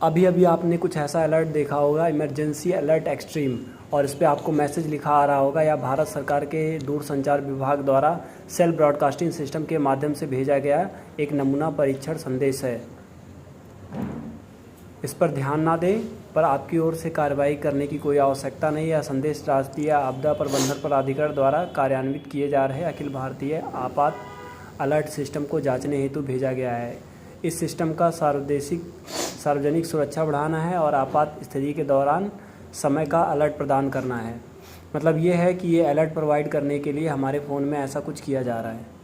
अभी अभी आपने कुछ ऐसा अलर्ट देखा होगा, इमरजेंसी अलर्ट एक्सट्रीम, और इस पे आपको मैसेज लिखा आ रहा होगा या भारत सरकार के दूरसंचार विभाग द्वारा सेल ब्रॉडकास्टिंग सिस्टम के माध्यम से भेजा गया एक नमूना परीक्षण संदेश है। इस पर ध्यान ना दें, पर आपकी ओर से कार्रवाई करने की कोई आवश्यकता नहीं। यह संदेश राष्ट्रीय आपदा प्रबंधन प्राधिकरण द्वारा कार्यान्वित किए जा रहे अखिल भारतीय आपात अलर्ट सिस्टम को जांचने हेतु भेजा गया है। इस सिस्टम का सार्वजनिक सुरक्षा बढ़ाना है और आपात स्थिति के दौरान समय का अलर्ट प्रदान करना है। मतलब ये है कि ये अलर्ट प्रोवाइड करने के लिए हमारे फ़ोन में ऐसा कुछ किया जा रहा है।